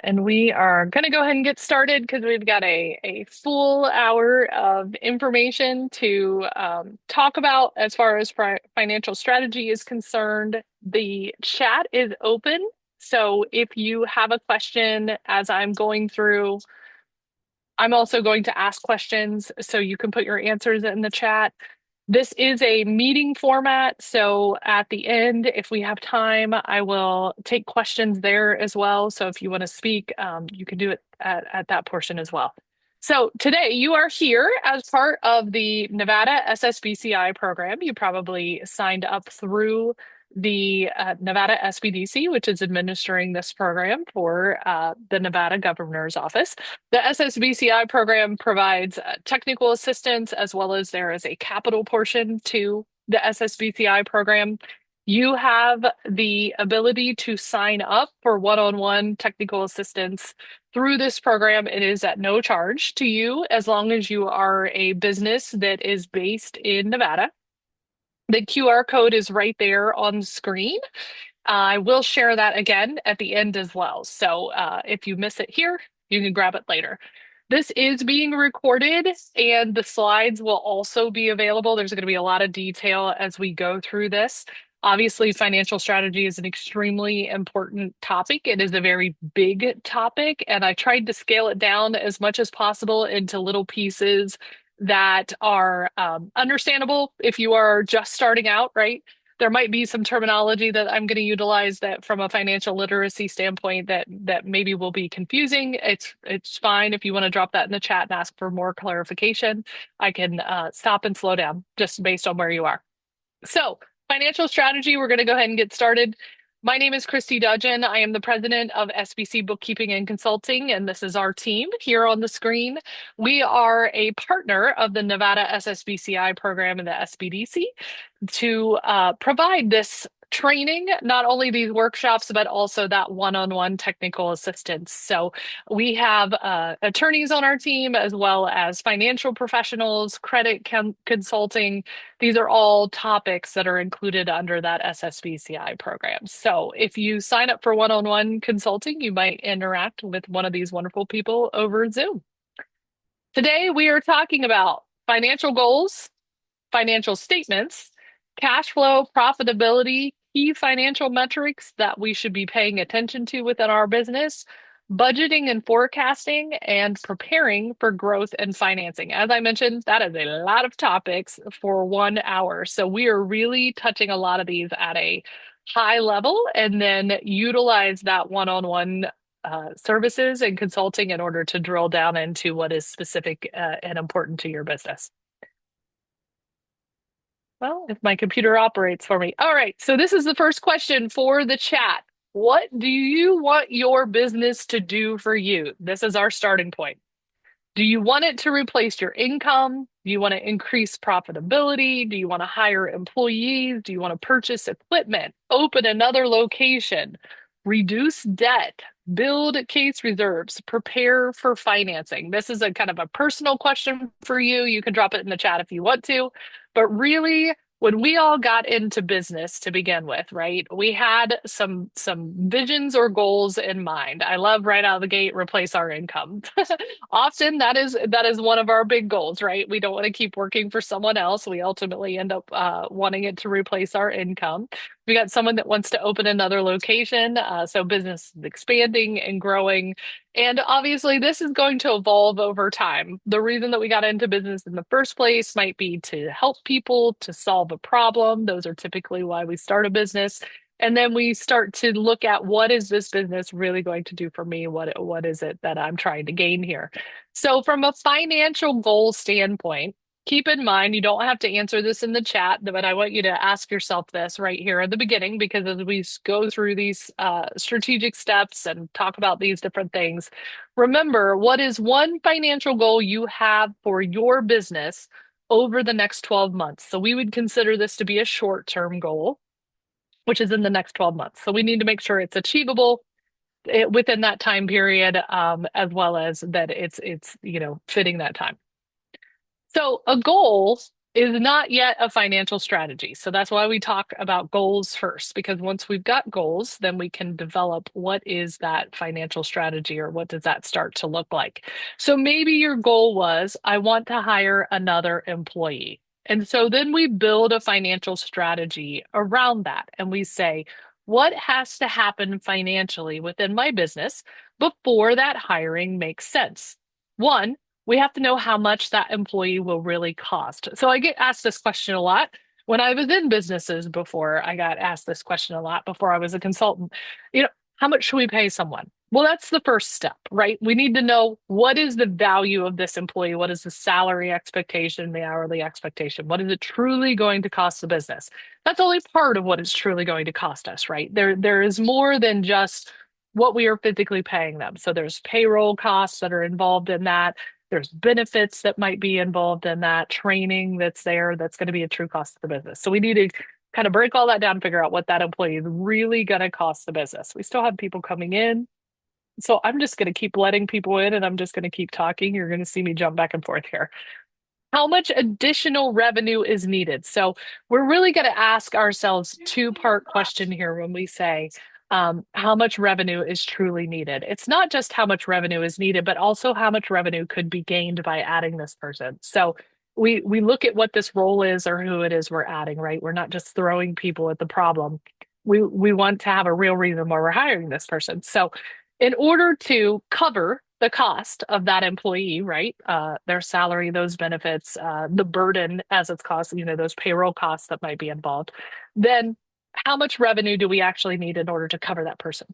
And we are going to go ahead and get started because we've got a full hour of information to talk about as far as financial strategy is concerned. The chat is open. So if you have a question as I'm going through, I'm also going to ask questions so you can put your answers in the chat. This is a meeting format, so at the end, if we have time, I will take questions there as well. So if you want to speak, you can do it at that portion as well. So today you are here as part of the Nevada SSBCI program. You probably signed up through the Nevada SBDC, which is administering this program for the Nevada Governor's Office. The SSBCI program provides technical assistance as well as there is a capital portion to the SSBCI program. You have the ability to sign up for one-on-one technical assistance through this program. It is at no charge to you as long as you are a business that is based in Nevada. The QR code is right there on the screen. I will share that again at the end as well. So if you miss it here, you can grab it later. This is being recorded and the slides will also be available. There's going to be a lot of detail as we go through this. Obviously, financial strategy is an extremely important topic. It is a very big topic, and I tried to scale it down as much as possible into little pieces that are understandable if you are just starting out, right? There might be some terminology that I'm going to utilize that from a financial literacy standpoint that maybe will be confusing. It's fine if you want to drop that in the chat and ask for more clarification. I can stop and slow down just based on where you are. So, financial strategy, we're going to go ahead and get started. My name is Christy Dudgeon. I am the president of SBC Bookkeeping and Consulting, and this is our team here on the screen. We are a partner of the Nevada SSBCI program and the SBDC to provide this training, not only these workshops, but also that one-on-one technical assistance. So we have attorneys on our team, as well as financial professionals, credit consulting. These are all topics that are included under that SSBCI program. So if you sign up for one-on-one consulting, you might interact with one of these wonderful people over Zoom. Today, we are talking about financial goals, financial statements, cash flow, profitability, key financial metrics that we should be paying attention to within our business, budgeting and forecasting, and preparing for growth and financing. As I mentioned, that is a lot of topics for 1 hour. So we are really touching a lot of these at a high level and then utilize that one-on-one services and consulting in order to drill down into what is specific and important to your business. Well, if my computer operates for me. All right. So this is the first question for the chat. What do you want your business to do for you? This is our starting point. Do you want it to replace your income? Do you want to increase profitability? Do you want to hire employees? Do you want to purchase equipment, open another location, reduce debt, build case reserves, prepare for financing? This is a kind of a personal question for you. You can drop it in the chat if you want to. But really, when we all got into business to begin with, right? We had some visions or goals in mind. I love right out of the gate, replace our income. Often that is one of our big goals, right? We don't want to keep working for someone else. We ultimately end up wanting it to replace our income. We got someone that wants to open another location, so business is expanding and growing. And obviously, this is going to evolve over time. The reason that we got into business in the first place might be to help people, to solve a problem. Those are typically why we start a business. And then we start to look at what is this business really going to do for me? What is it that I'm trying to gain here? So from a financial goal standpoint, keep in mind you don't have to answer this in the chat, but I want you to ask yourself this right here at the beginning, because as we go through these strategic steps and talk about these different things, remember, what is one financial goal you have for your business over the next 12 months? So we would consider this to be a short-term goal, which is in the next 12 months. So we need to make sure it's achievable within that time period, as well as that it's fitting that time. So a goal is not yet a financial strategy. So that's why we talk about goals first, because once we've got goals, then we can develop what is that financial strategy or what does that start to look like. So maybe your goal was, I want to hire another employee. And so then we build a financial strategy around that. And we say, what has to happen financially within my business before that hiring makes sense? One, we have to know how much that employee will really cost. So I get asked this question a lot. When I was in businesses before, I got asked this question a lot before I was a consultant. You know, how much should we pay someone? Well, that's the first step, right? We need to know what is the value of this employee? What is the salary expectation, the hourly expectation? What is it truly going to cost the business? That's only part of what it's truly going to cost us, right? There is more than just what we are physically paying them. So there's payroll costs that are involved in that. There's benefits that might be involved in that, training that's there that's going to be a true cost of the business. So we need to kind of break all that down and figure out what that employee is really going to cost the business. We still have people coming in. So I'm just going to keep letting people in and I'm just going to keep talking. You're going to see me jump back and forth here. How much additional revenue is needed? So we're really going to ask ourselves two-part question here when we say how much revenue is truly needed. It's not just how much revenue is needed, but also how much revenue could be gained by adding this person. So we look at what this role is or who it is we're adding, right? We're not just throwing people at the problem. We want to have a real reason why we're hiring this person. So in order to cover the cost of that employee, right? Their salary, those benefits, the burden as it's cost, those payroll costs that might be involved, then how much revenue do we actually need in order to cover that person?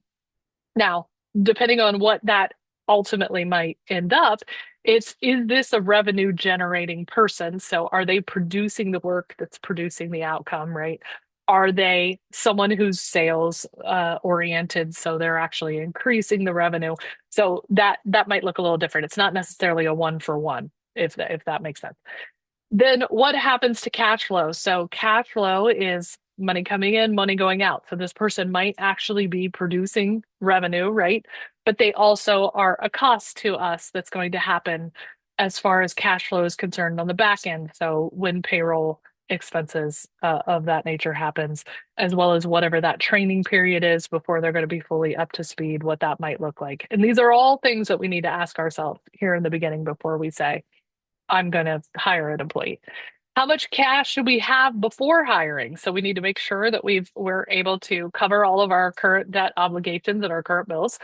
Now, depending on what that ultimately might end up, is this a revenue generating person? So are they producing the work that's producing the outcome, right? Are they someone who's sales oriented, so they're actually increasing the revenue? So that might look a little different. It's not necessarily a one for one, if that makes sense. Then what happens to cash flow? So cash flow is money coming in, money going out. So this person might actually be producing revenue, right? But they also are a cost to us that's going to happen as far as cash flow is concerned on the back end. So when payroll expenses of that nature happens, as well as whatever that training period is before they're going to be fully up to speed, what that might look like. And these are all things that we need to ask ourselves here in the beginning before we say, I'm going to hire an employee. How much cash should we have before hiring? So we need to make sure that we're able to cover all of our current debt obligations and our current bills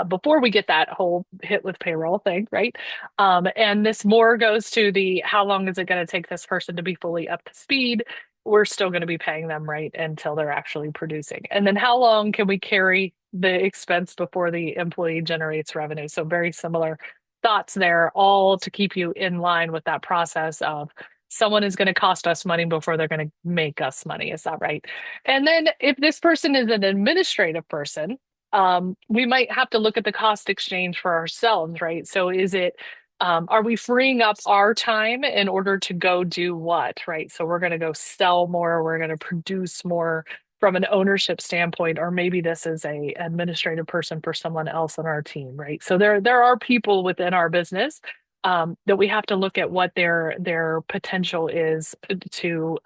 before we get that whole hit with payroll thing, right? And this more goes to the how long is it going to take this person to be fully up to speed? We're still going to be paying them right until they're actually producing. And then how long can we carry the expense before the employee generates revenue? So very similar thoughts there, all to keep you in line with that process of someone is going to cost us money before they're going to make us money. Is that right? And then if this person is an administrative person, we might have to look at the cost exchange for ourselves, right? So are we freeing up our time in order to go do what, right? So we're going to go sell more, we're going to produce more from an ownership standpoint, or maybe this is a administrative person for someone else on our team, right? So there are people within our business that we have to look at what their potential is to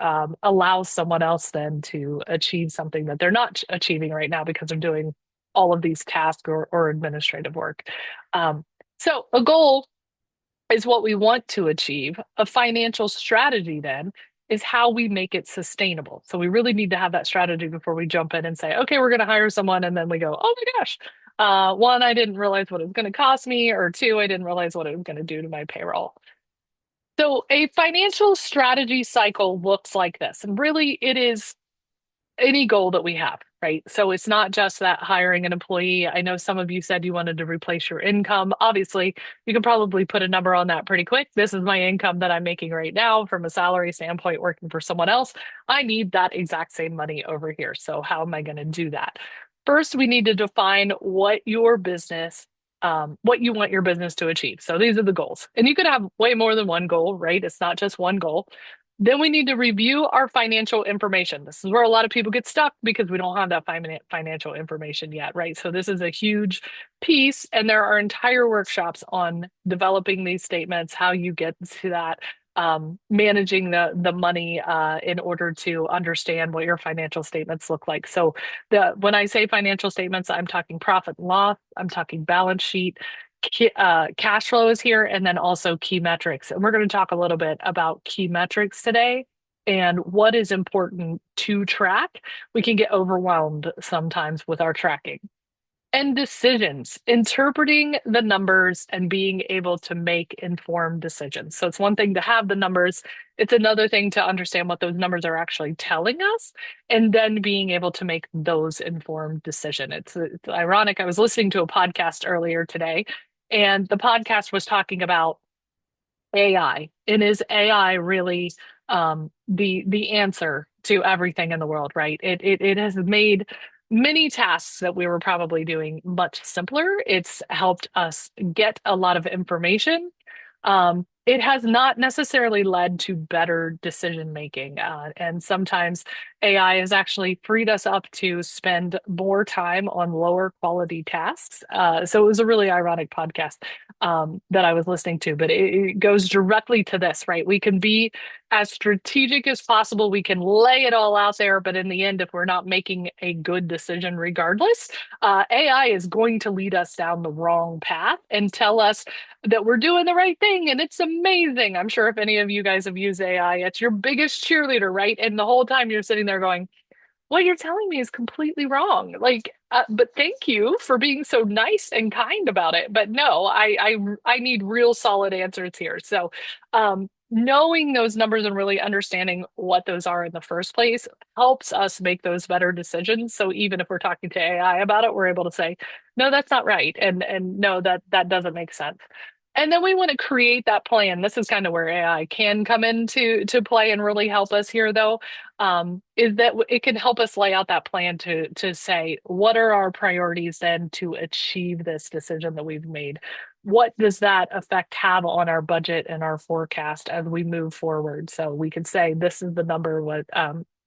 allow someone else then to achieve something that they're not achieving right now because they're doing all of these tasks or administrative work. So a goal is what we want to achieve. A financial strategy then is how we make it sustainable. So we really need to have that strategy before we jump in and say, okay, we're going to hire someone. And then we go, oh my gosh, one, I didn't realize what it was going to cost me, or two, I didn't realize what it was going to do to my payroll. So a financial strategy cycle looks like this. And really, it is any goal that we have, right? So it's not just that hiring an employee. I know some of you said you wanted to replace your income. Obviously, you can probably put a number on that pretty quick. This is my income that I'm making right now from a salary standpoint, working for someone else. I need that exact same money over here. So how am I going to do that? First, we need to define what you want your business to achieve. So these are the goals. And you could have way more than one goal, right? It's not just one goal. Then we need to review our financial information. This is where a lot of people get stuck because we don't have that financial information yet, right? So this is a huge piece, and there are entire workshops on developing these statements, how you get to that. managing the money in order to understand what your financial statements look like. So the when I say financial statements, I'm talking profit and loss, I'm talking balance sheet, cash flow is here, and then also key metrics. And we're going to talk a little bit about key metrics today and what is important to track. We can get overwhelmed sometimes with our tracking. And decisions, interpreting the numbers and being able to make informed decisions. So it's one thing to have the numbers, it's another thing to understand what those numbers are actually telling us, and then being able to make those informed decisions. It's ironic. I was listening to a podcast earlier today, and the podcast was talking about AI. And is AI really the answer to everything in the world, right? It has made many tasks that we were probably doing much simpler. It's helped us get a lot of information. It has not necessarily led to better decision making. And sometimes AI has actually freed us up to spend more time on lower quality tasks. So it was a really ironic podcast that I was listening to, but it goes directly to this, right? We can be as strategic as possible. We can lay it all out there, but in the end, if we're not making a good decision regardless, AI is going to lead us down the wrong path and tell us that we're doing the right thing and it's amazing. I'm sure if any of you guys have used AI, it's your biggest cheerleader, right? And the whole time you're sitting there going, what you're telling me is completely wrong. Like, but thank you for being so nice and kind about it. But no, I need real solid answers here. So, knowing those numbers and really understanding what those are in the first place helps us make those better decisions. So even if we're talking to AI about it, we're able to say, no, that's not right, and no, that doesn't make sense. And then we want to create that plan. This is kind of where AI can come into to play and really help us here, though, is that it can help us lay out that plan to say, what are our priorities then to achieve this decision that we've made? What does that effect have on our budget and our forecast as we move forward? So we could say, this is the number what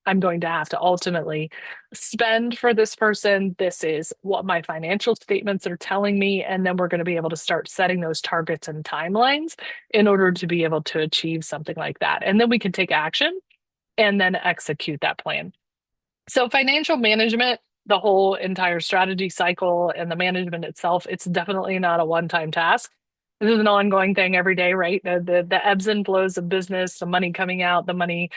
I'm going to have to ultimately spend for this person. This is what my financial statements are telling me. And then we're going to be able to start setting those targets and timelines in order to be able to achieve something like that. And then we can take action and then execute that plan. So financial management, the whole entire strategy cycle and the management itself, it's definitely not a one-time task. This is an ongoing thing every day, right? The ebbs and flows of business, the money coming out, the money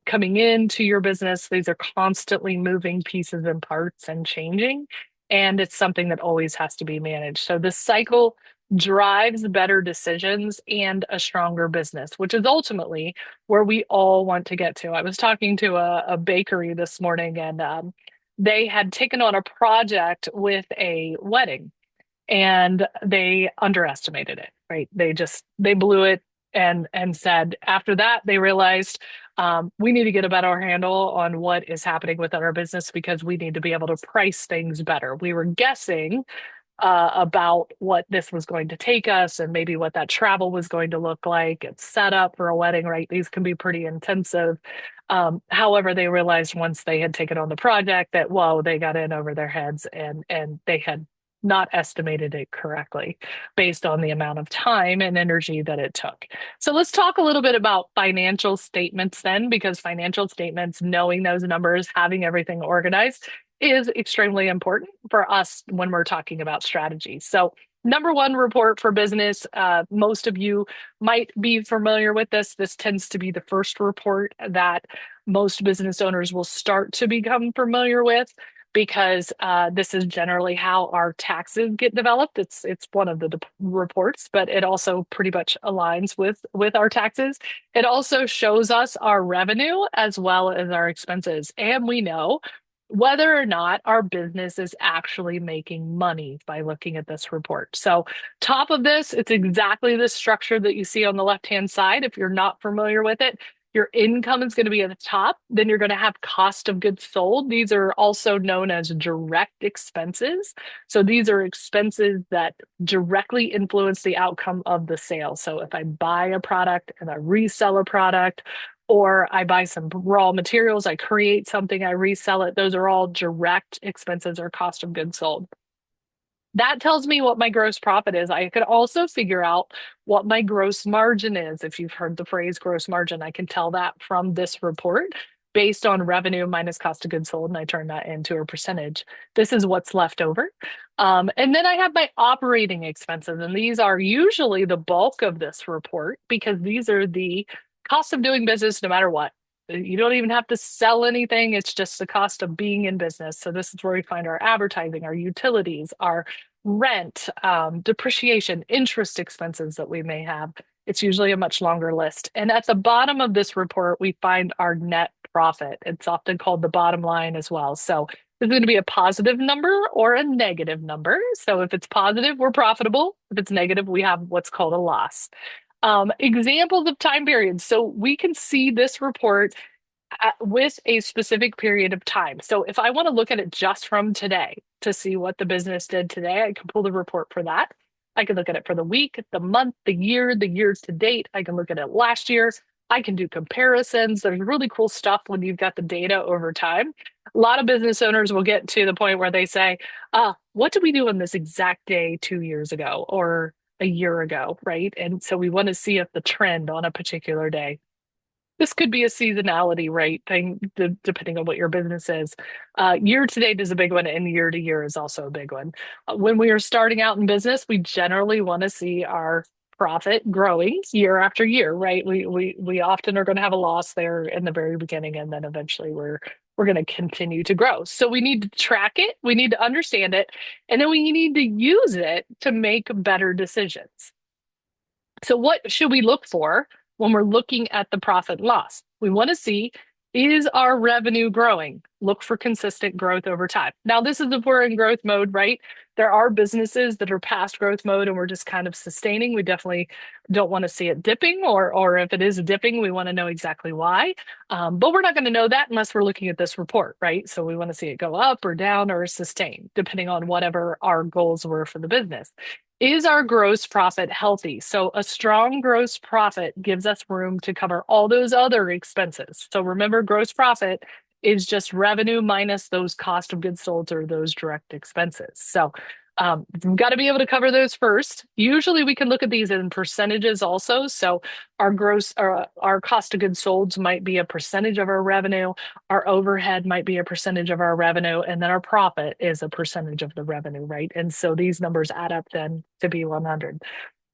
coming into your business. These are constantly moving pieces and parts and changing. And it's something that always has to be managed. So this cycle drives better decisions and a stronger business, which is ultimately where we all want to get to. I was talking to a bakery this morning, and they had taken on a project with a wedding and they underestimated it, right? They blew it and said after that they realized we need to get a better handle on what is happening within our business because we need to be able to price things better. We were guessing about what this was going to take us and maybe what that travel was going to look like. It's set up for a wedding, right? These can be pretty intensive. However, they realized once they had taken on the project that, whoa, they got in over their heads and they had not estimated it correctly based on the amount of time and energy that it took. So let's talk a little bit about financial statements then, because financial statements, knowing those numbers, having everything organized is extremely important for us when we're talking about strategy. So, number one report for business, most of you might be familiar with this. This tends to be the first report that most business owners will start to become familiar with because this is generally how our taxes get developed. It's one of the reports, but it also pretty much aligns with our taxes. It also shows us our revenue as well as our expenses, and we know whether or not our business is actually making money by looking at this report. So, top of this, it's exactly the structure that you see on the left-hand side. If you're not familiar with it, your income is going to be at the top. Then you're going to have cost of goods sold. These are also known as direct expenses. So these are expenses that directly influence the outcome of the sale. So if I buy a product and I resell a product, or I buy some raw materials, I create something, I resell it. Those are all direct expenses or cost of goods sold. That tells me what my gross profit is. I could also figure out what my gross margin is. If you've heard the phrase gross margin, I can tell that from this report based on revenue minus cost of goods sold, and I turn that into a percentage. This is what's left over. And then I have my operating expenses, and these are usually the bulk of this report because these are the cost of doing business no matter what. You don't even have to sell anything. It's just the cost of being in business. So this is where we find our advertising, our utilities, our rent, depreciation, interest expenses that we may have. It's usually a much longer list. And at the bottom of this report, we find our net profit. It's often called the bottom line as well. So this is going to be a positive number or a negative number. So if it's positive, we're profitable. If it's negative, we have what's called a loss. Examples of time periods. So we can see this report with a specific period of time. So if I want to look at it just from today to see what the business did today, I can pull the report for that. I can look at it for the week, the month, the year to date. I can look at it last year. I can do comparisons. There's really cool stuff when you've got the data over time. A lot of business owners will get to the point where they say, what did we do on this exact day 2 years ago or a year ago, right? And so we want to see if the trend on a particular day. This could be a seasonality rate thing, depending on what your business is. Year to date is a big one, and year to year is also a big one. When we are starting out in business, we generally want to see our profit growing year after year, right? We often are going to have a loss there in the very beginning, and then eventually we're going to continue to grow. So we need to track it, we need to understand it, and then we need to use it to make better decisions. So, what should we look for when we're looking at the profit loss? We want to see, is our revenue growing? Look for consistent growth over time. Now, this is if we're in growth mode, right? There are businesses that are past growth mode and we're just kind of sustaining. We definitely don't want to see it dipping, or if it is dipping, we want to know exactly why. But we're not going to know that unless we're looking at this report, right? So we want to see it go up or down or sustain, depending on whatever our goals were for the business. Is our gross profit healthy? So a strong gross profit gives us room to cover all those other expenses. So remember, gross profit is just revenue minus those cost of goods sold or those direct expenses. So we've got to be able to cover those first. Usually we can look at these in percentages also. So our cost of goods sold might be a percentage of our revenue. Our overhead might be a percentage of our revenue, and then our profit is a percentage of the revenue, right? And so these numbers add up then to be 100.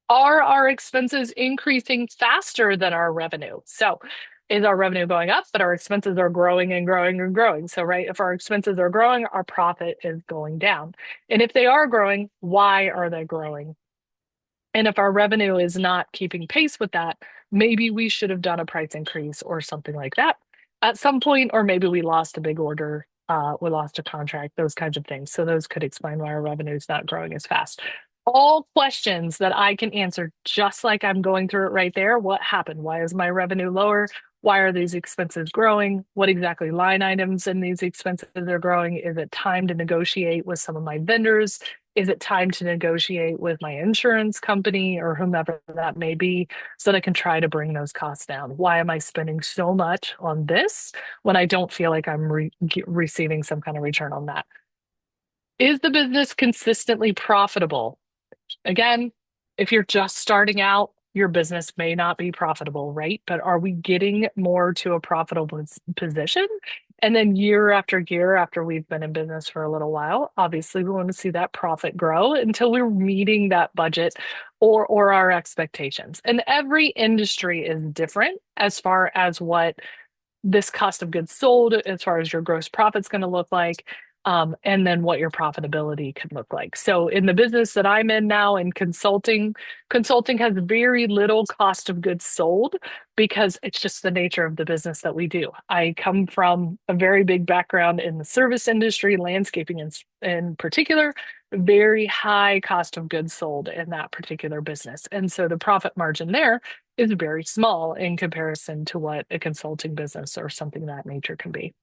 Are our expenses increasing faster than our revenue? So is our revenue going up, but our expenses are growing and growing and growing? So, right, if our expenses are growing, our profit is going down. And if they are growing, why are they growing? And if our revenue is not keeping pace with that, maybe we should have done a price increase or something like that at some point, or maybe we lost a big order, we lost a contract, those kinds of things. So those could explain why our revenue is not growing as fast. All questions that I can answer just like I'm going through it right there. What happened? Why is my revenue lower? Why are these expenses growing? What exactly line items in these expenses are growing? Is it time to negotiate with some of my vendors? Is it time to negotiate with my insurance company or whomever that may be so that I can try to bring those costs down? Why am I spending so much on this when I don't feel like I'm receiving some kind of return on that? Is the business consistently profitable? Again, if you're just starting out, your business may not be profitable, right? But are we getting more to a profitable position? And then year after year, after we've been in business for a little while, obviously we want to see that profit grow until we're meeting that budget or our expectations. And every industry is different as far as what this cost of goods sold, as far as your gross profit's going to look like, and then what your profitability can look like. So in the business that I'm in now in consulting, consulting has very little cost of goods sold because it's just the nature of the business that we do. I come from a very big background in the service industry, landscaping in particular, very high cost of goods sold in that particular business. And so the profit margin there is very small in comparison to what a consulting business or something of that nature can be.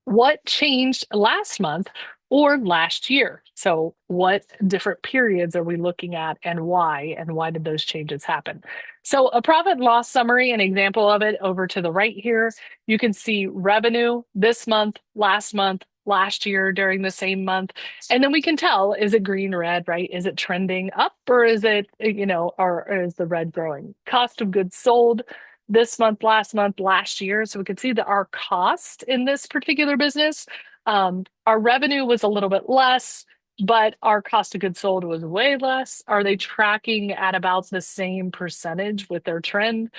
What changed last month or last year? So, what different periods are we looking at and why? And why did those changes happen? So, a profit and loss summary, an example of it over to the right here, you can see revenue this month, last year during the same month. And then we can tell, is it green, red, right? Is it trending up or is it, or is the red growing? Cost of goods sold this month, last year. So we could see that our cost in this particular business, our revenue was a little bit less, but our cost of goods sold was way less. Are they tracking at about the same percentage with their trend?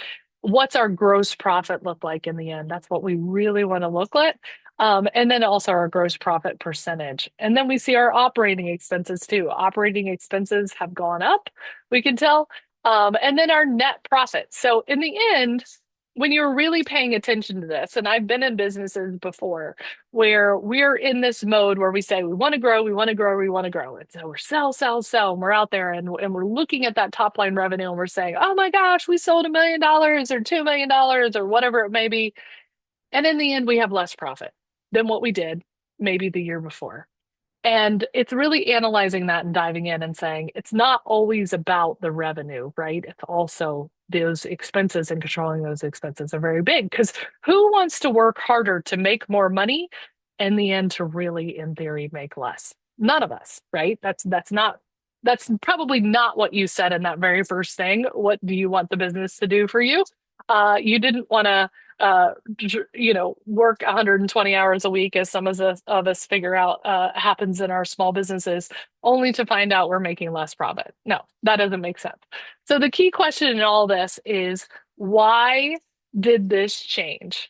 What's our gross profit look like in the end? That's what we really want to look at. And then also our gross profit percentage. And then we see our operating expenses too. Operating expenses have gone up, we can tell. And then our net profit. So in the end, when you're really paying attention to this, and I've been in businesses before where we're in this mode where we say we want to grow, we want to grow, we want to grow. And so we're sell, sell, sell, and we're out there and we're looking at that top line revenue and we're saying, oh my gosh, we sold $1 million or $2 million or whatever it may be. And in the end, we have less profit than what we did maybe the year before. And it's really analyzing that and diving in and saying it's not always about the revenue, right? It's also those expenses and controlling those expenses are very big because who wants to work harder to make more money in the end to really, in theory, make less? None of us, right? That's probably not what you said in that very first thing. What do you want the business to do for you? You didn't want to work 120 hours a week, as some of us figure out happens in our small businesses, only to find out we're making less profit. No, that doesn't make sense. So the key question in all this is why did this change?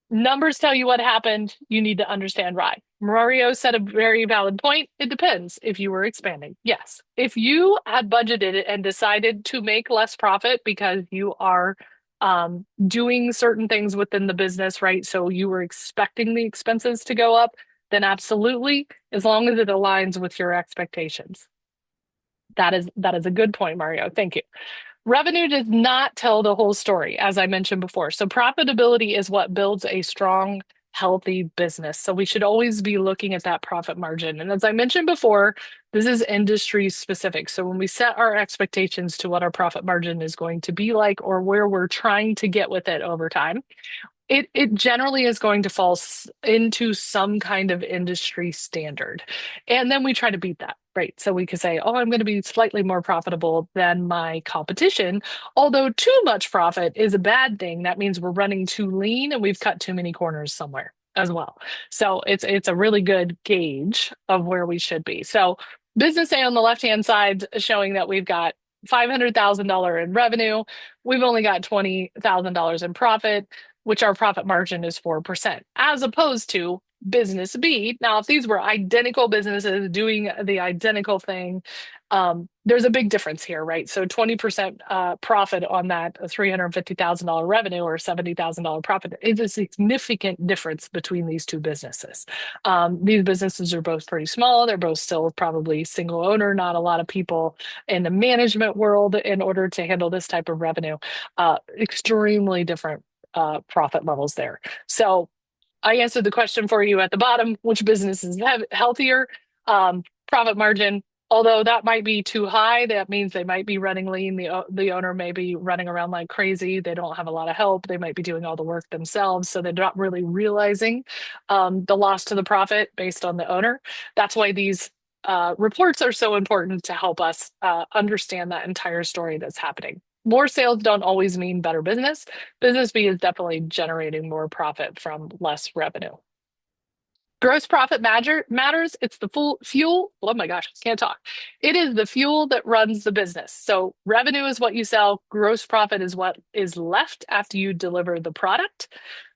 Numbers tell you what happened. You need to understand why. Mario said a very valid point. It depends if you were expanding. Yes. If you had budgeted and decided to make less profit because you are doing certain things within the business, right? So you were expecting the expenses to go up, then absolutely, as long as it aligns with your expectations. That is a good point, Mario. Thank you. Revenue does not tell the whole story, as I mentioned before. So profitability is what builds a strong, healthy business. So we should always be looking at that profit margin. And as I mentioned before, this is industry specific. So when we set our expectations to what our profit margin is going to be like or where we're trying to get with it over time, it generally is going to fall into some kind of industry standard. And then we try to beat that, right? So we could say, oh, I'm going to be slightly more profitable than my competition. Although too much profit is a bad thing. That means we're running too lean and we've cut too many corners somewhere as well. So it's a really good gauge of where we should be. So business A on the left-hand side showing that we've got $500,000 in revenue. We've only got $20,000 in profit, which our profit margin is 4%, as opposed to business B. Now, if these were identical businesses doing the identical thing, there's a big difference here, right? So 20% profit on that $350,000 revenue or $70,000 profit is a significant difference between these two businesses. These businesses are both pretty small. They're both still probably single owner, not a lot of people in the management world in order to handle this type of revenue. Extremely different profit levels there. So I answered the question for you at the bottom, which business is healthier? Profit margin, although that might be too high, that means they might be running lean. The owner may be running around like crazy. They don't have a lot of help. They might be doing all the work themselves. So they're not really realizing the loss to the profit based on the owner. That's why these reports are so important to help us understand that entire story that's happening. More sales don't always mean better business. Business B is definitely generating more profit from less revenue. Gross profit matters. It's the full fuel. Oh my gosh, I can't talk. It is the fuel that runs the business. So revenue is what you sell. Gross profit is what is left after you deliver the product.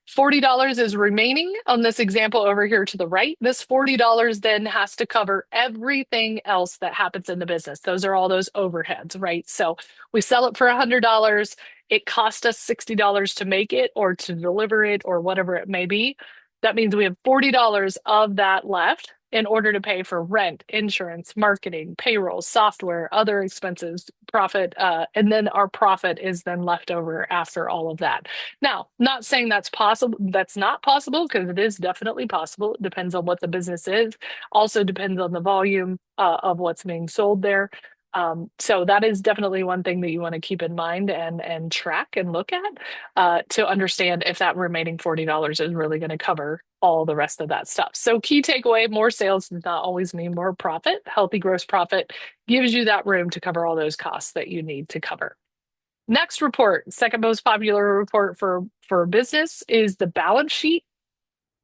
$40 is remaining on this example over here to the right. This $40 then has to cover everything else that happens in the business. Those are all those overheads, right? So we sell it for $100. It cost us $60 to make it or to deliver it or whatever it may be. That means we have $40 of that left in order to pay for rent, insurance, marketing, payroll, software, other expenses, profit, and then our profit is then left over after all of that. Now, not saying that's possible, that's not possible, because it is definitely possible. It depends on what the business is. Also depends on the volume of what's being sold there. So that is definitely one thing that you want to keep in mind and track and look at to understand if that remaining $40 is really going to cover all the rest of that stuff. So key takeaway, more sales does not always mean more profit. Healthy gross profit gives you that room to cover all those costs that you need to cover. Next report, second most popular report for business is the balance sheet.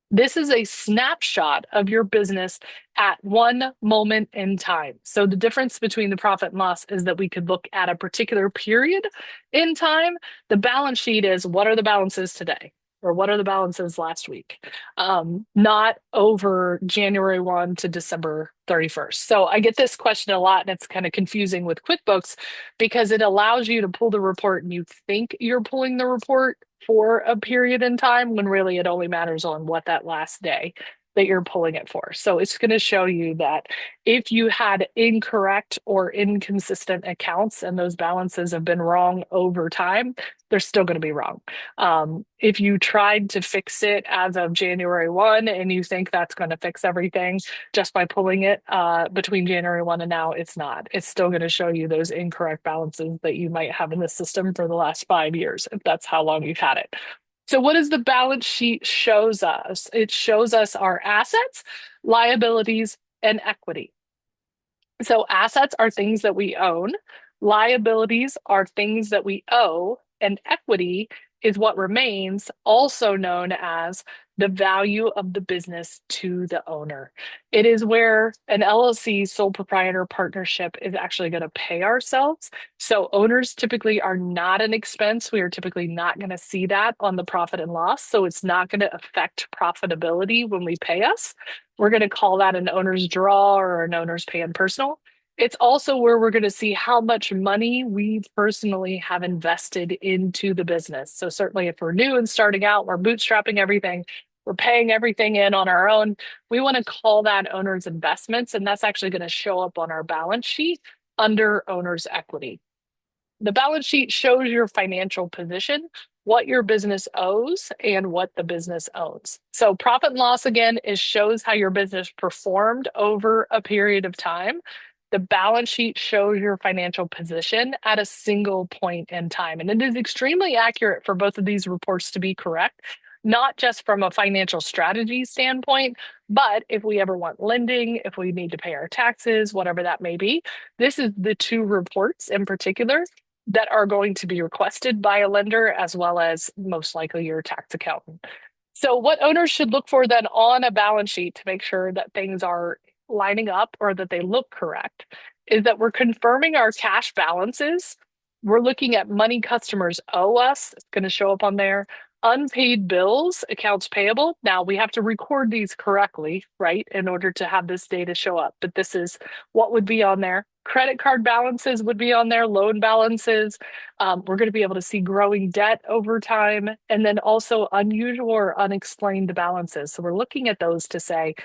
This is a snapshot of your business at one moment in time. So the difference between the profit and loss is that we could look at a particular period in time. The balance sheet is what are the balances today? Or what are the balances last week? Not over January 1 to December 31st. So I get this question a lot, and it's kind of confusing with QuickBooks because it allows you to pull the report and you think you're pulling the report for a period in time when really it only matters on what that last day that you're pulling it for. So it's going to show you that if you had incorrect or inconsistent accounts and those balances have been wrong over time, they're still going to be wrong. If you tried to fix it as of January 1 and you think that's going to fix everything just by pulling it between January 1 and now, it's not. It's still going to show you those incorrect balances that you might have in the system for the last 5 years, if that's how long you've had it. So what does the balance sheet shows us? It shows us our assets, liabilities, and equity. So assets are things that we own, liabilities are things that we owe, and equity is what remains, also known as the value of the business to the owner. It is where an LLC sole proprietor partnership is actually going to pay ourselves. So owners typically are not an expense. We are typically not going to see that on the profit and loss. So it's not going to affect profitability when we pay us. We're going to call that an owner's draw or an owner's pay in personal. It's also where we're going to see how much money we personally have invested into the business. So certainly if we're new and starting out, we're bootstrapping everything, we're paying everything in on our own. We want to call that owner's investments, and that's actually going to show up on our balance sheet under owner's equity. The balance sheet shows your financial position, what your business owes, and what the business owns. So profit and loss, again, is shows how your business performed over a period of time. The balance sheet shows your financial position at a single point in time. And it is extremely accurate for both of these reports to be correct, not just from a financial strategy standpoint, but if we ever want lending, if we need to pay our taxes, whatever that may be. This is the two reports in particular that are going to be requested by a lender, as well as most likely your tax accountant. So what owners should look for then on a balance sheet to make sure that things are lining up or that they look correct is that we're confirming our cash balances. We're looking at money customers owe us. It's going to show up on there. Unpaid bills, accounts payable. Now we have to record these correctly, right, in order to have this data show up. But this is what would be on there. Credit card balances would be on there, loan balances. We're going to be able to see growing debt over time, and then also unusual or unexplained balances. So we're looking at those to say,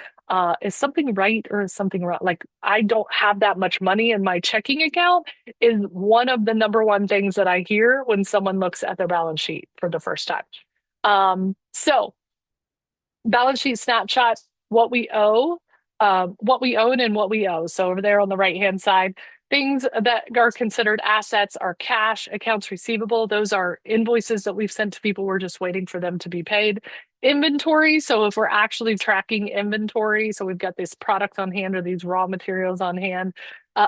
is something right or is something wrong? Like, I don't have that much money in my checking account is one of the number one things that I hear when someone looks at their balance sheet for the first time. So balance sheet snapshot, what we owe, what we own and what we owe. So over there on the right-hand side, things that are considered assets are cash, accounts receivable. Those are invoices that we've sent to people. We're just waiting for them to be paid. Inventory. So if we're actually tracking inventory, so we've got these products on hand or these raw materials on hand.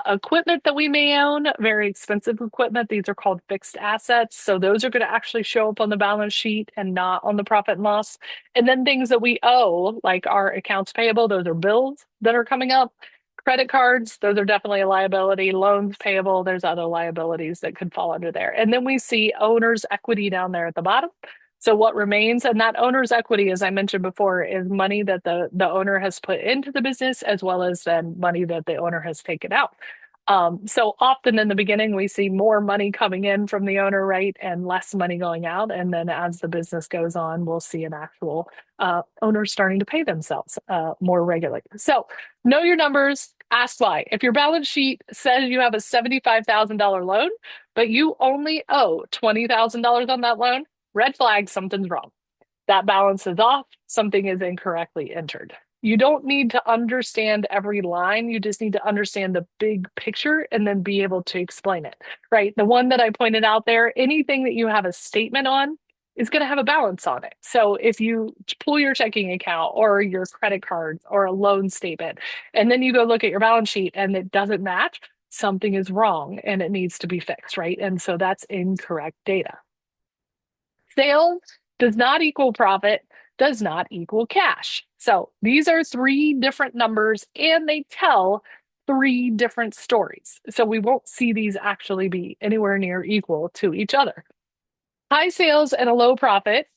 Equipment that we may own, very expensive equipment. These are called fixed assets. So those are going to actually show up on the balance sheet and not on the profit and loss. And then things that we owe, like our accounts payable, those are bills that are coming up. Credit cards, those are definitely a liability. Loans payable, there's other liabilities that could fall under there. And then we see owner's equity down there at the bottom. So what remains, and that owner's equity, as I mentioned before, is money that the owner has put into the business, as well as then money that the owner has taken out. So often in the beginning, we see more money coming in from the owner, right, and less money going out. And then as the business goes on, we'll see an actual owner starting to pay themselves more regularly. So know your numbers, ask why. If your balance sheet says you have a $75,000 loan, but you only owe $20,000 on that loan, red flag, something's wrong. That balance is off, something is incorrectly entered. You don't need to understand every line. You just need to understand the big picture and then be able to explain it, right? The one that I pointed out there, anything that you have a statement on is going to have a balance on it. So if you pull your checking account or your credit cards or a loan statement, and then you go look at your balance sheet and it doesn't match, something is wrong and it needs to be fixed, right? And so that's incorrect data. Sales does not equal profit, does not equal cash. So these are three different numbers and they tell three different stories. So we won't see these actually be anywhere near equal to each other. High sales and a low profit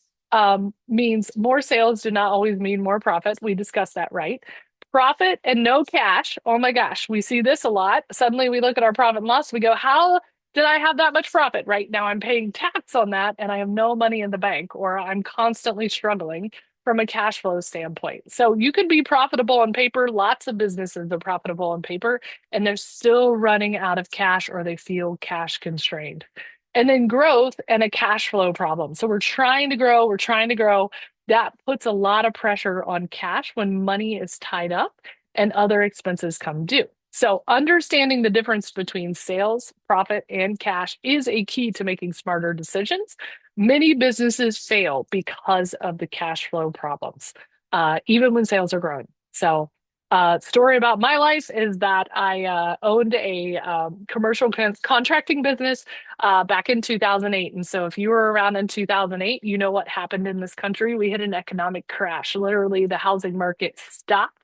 means more sales do not always mean more profit. We discussed that, right? Profit and no cash. Oh my gosh, we see this a lot. Suddenly we look at our profit and loss. We go, how did I have that much profit? Right now I'm paying tax on that and I have no money in the bank, or I'm constantly struggling from a cash flow standpoint. So you could be profitable on paper. Lots of businesses are profitable on paper and they're still running out of cash or they feel cash constrained. And then growth and a cash flow problem. So we're trying to grow, we're trying to grow. That puts a lot of pressure on cash when money is tied up and other expenses come due. So understanding the difference between sales, profit, and cash is a key to making smarter decisions. Many businesses fail because of the cash flow problems, even when sales are growing. So story about my life is that I owned a commercial contracting business back in 2008. And so if you were around in 2008, you know what happened in this country. We hit an economic crash. Literally, the housing market stopped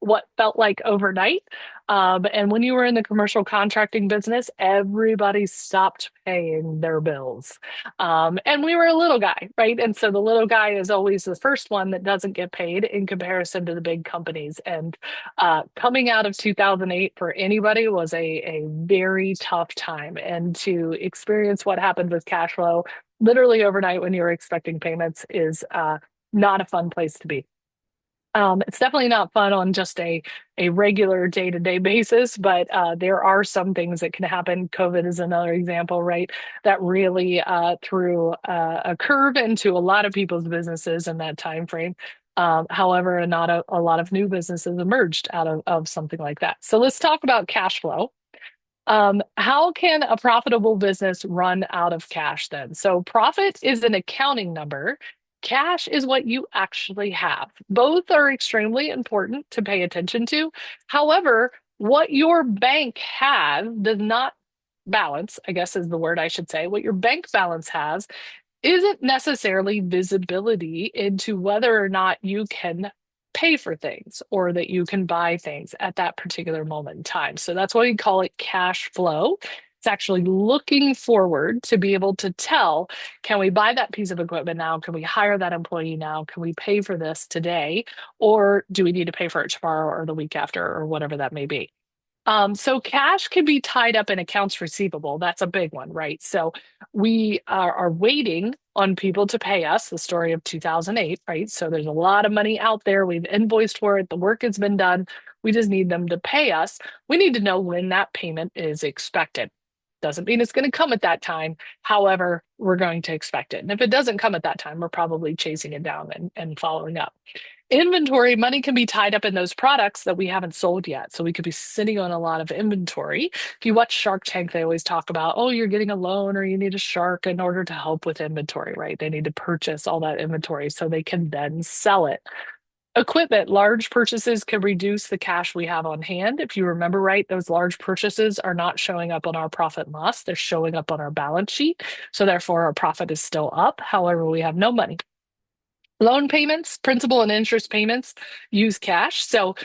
what felt like overnight. And when you were in the commercial contracting business, everybody stopped paying their bills. And we were a little guy, right? And so the little guy is always the first one that doesn't get paid in comparison to the big companies. And coming out of 2008 for anybody was a very tough time. And to experience what happened with cash flow literally overnight when you're expecting payments is not a fun place to be. It's definitely not fun on just a regular day-to-day basis, but there are some things that can happen. COVID is another example, right? That really threw a curve into a lot of people's businesses in that time frame. However, not a lot of new businesses emerged out of something like that. So let's talk about cash flow. How can a profitable business run out of cash then? So profit is an accounting number. Cash is what you actually have. Both are extremely important to pay attention to. However, what your bank has does not balance, I guess is the word I should say. What your bank balance has isn't necessarily visibility into whether or not you can pay for things or that you can buy things at that particular moment in time. So that's why we call it cash flow. It's actually looking forward to be able to tell, can we buy that piece of equipment now? Can we hire that employee now? Can we pay for this today? Or do we need to pay for it tomorrow or the week after or whatever that may be? So cash can be tied up in accounts receivable. That's a big one, right? So we are waiting on people to pay us, the story of 2008, right? So there's a lot of money out there. We've invoiced for it. The work has been done. We just need them to pay us. We need to know when that payment is expected. Doesn't mean it's going to come at that time. However, we're going to expect it. And if it doesn't come at that time, we're probably chasing it down and following up. Inventory, money can be tied up in those products that we haven't sold yet. So we could be sitting on a lot of inventory. If you watch Shark Tank, they always talk about, oh, you're getting a loan or you need a shark in order to help with inventory, right? They need to purchase all that inventory so they can then sell it. Equipment, large purchases can reduce the cash we have on hand. If you remember right, those large purchases are not showing up on our profit and loss. They're showing up on our balance sheet. So therefore, our profit is still up. However, we have no money. Loan payments, principal and interest payments use cash. So